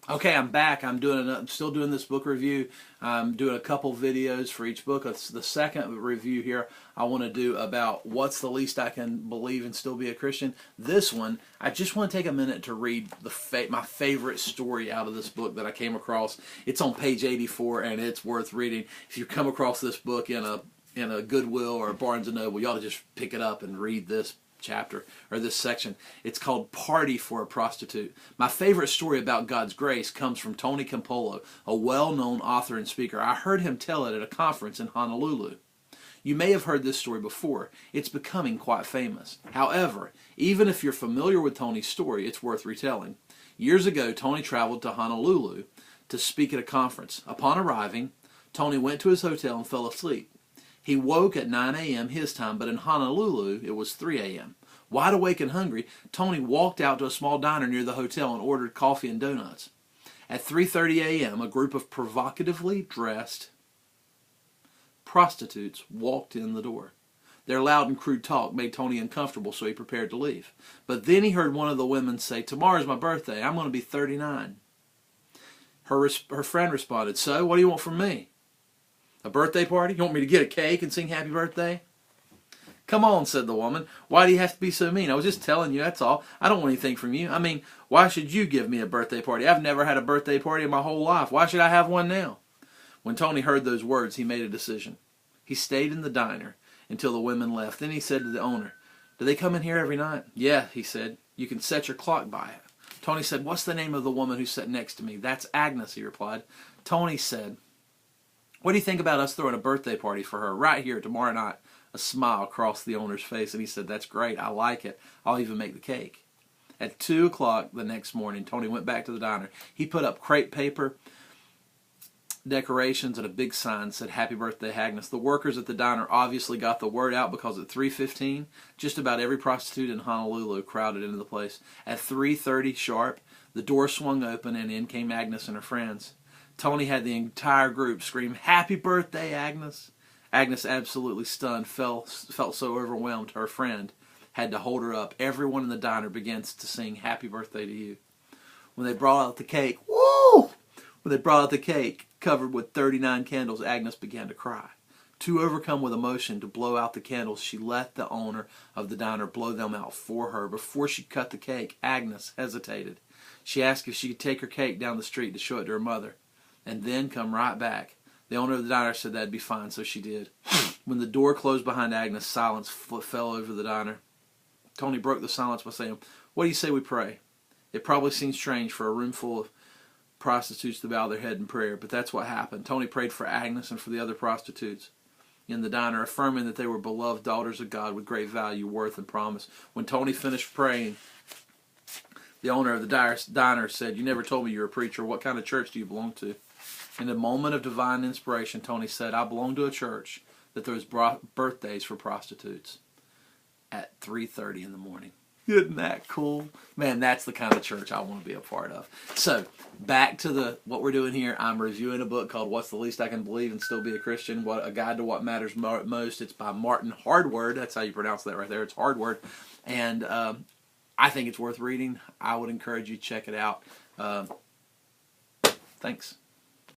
Okay, I'm back. I'm still doing this book review. I'm doing a couple videos for each book. It's the second review here I want to do about what's the least I can believe and still be a Christian. This one, I just want to take a minute to read my favorite story out of this book that I came across. It's on page 84, and it's worth reading. If you come across this book in a Goodwill or a Barnes & Noble, you ought to just pick it up and read this chapter or this section. It's called Party for a Prostitute. My favorite story about God's grace comes from Tony Campolo, a well-known author and speaker. I heard him tell it at a conference in Honolulu. You may have heard this story before. It's becoming quite famous. However, even if you're familiar with Tony's story, it's worth retelling. Years ago, Tony traveled to Honolulu to speak at a conference. Upon arriving, Tony went to his hotel and fell asleep. He woke at 9 a.m. his time, but in Honolulu, it was 3 a.m. Wide awake and hungry, Tony walked out to a small diner near the hotel and ordered coffee and donuts. At 3:30 a.m., a group of provocatively dressed prostitutes walked in the door. Their loud and crude talk made Tony uncomfortable, so he prepared to leave. But then he heard one of the women say, "Tomorrow's my birthday. I'm going to be 39. Her friend responded, "So, what do you want from me? A birthday party? You want me to get a cake and sing happy birthday?" "Come on," said the woman. "Why do you have to be so mean? I was just telling you, that's all. I don't want anything from you. I mean, why should you give me a birthday party? I've never had a birthday party in my whole life. Why should I have one now?" When Tony heard those words, he made a decision. He stayed in the diner until the women left. Then he said to the owner, "Do they come in here every night?" "Yeah," he said. "You can set your clock by it." Tony said, "What's the name of the woman who sat next to me?" "That's Agnes," he replied. Tony said, "What do you think about us throwing a birthday party for her right here tomorrow night?" A smile crossed the owner's face, and he said, "That's great. I like it. I'll even make the cake." At 2 o'clock the next morning, Tony went back to the diner. He put up crepe paper, decorations, and a big sign that said, "Happy Birthday, Agnes." The workers at the diner obviously got the word out, because at 3:15, just about every prostitute in Honolulu crowded into the place. At 3:30 sharp, the door swung open, and in came Agnes and her friends. Tony had the entire group scream, "Happy birthday, Agnes!" Agnes, absolutely stunned, felt so overwhelmed her friend had to hold her up. Everyone in the diner began to sing "Happy Birthday to You." When they brought out the cake, woo! When they brought out the cake covered with 39 candles, Agnes began to cry. Too overcome with emotion to blow out the candles, she let the owner of the diner blow them out for her. Before she cut the cake, Agnes hesitated. She asked if she could take her cake down the street to show it to her mother, and then come right back. The owner of the diner said that'd be fine, so she did. When the door closed behind Agnes, silence fell over the diner. Tony broke the silence by saying, "What do you say we pray?" It probably seemed strange for a room full of prostitutes to bow their head in prayer, but that's what happened. Tony prayed for Agnes and for the other prostitutes in the diner, affirming that they were beloved daughters of God with great value, worth, and promise. When Tony finished praying, the owner of the diner said, "You never told me you were a preacher. What kind of church do you belong to?" In a moment of divine inspiration, Tony said, "I belong to a church that throws birthdays for prostitutes at 3:30 in the morning." Isn't that cool? Man, that's the kind of church I want to be a part of. So, back to what we're doing here. I'm reviewing a book called What's the Least I Can Believe and Still Be a Christian? A Guide to What Matters Most. It's by Martin Hardward. That's how you pronounce that right there. It's Hardward. And I think it's worth reading. I would encourage you to check it out. Thanks.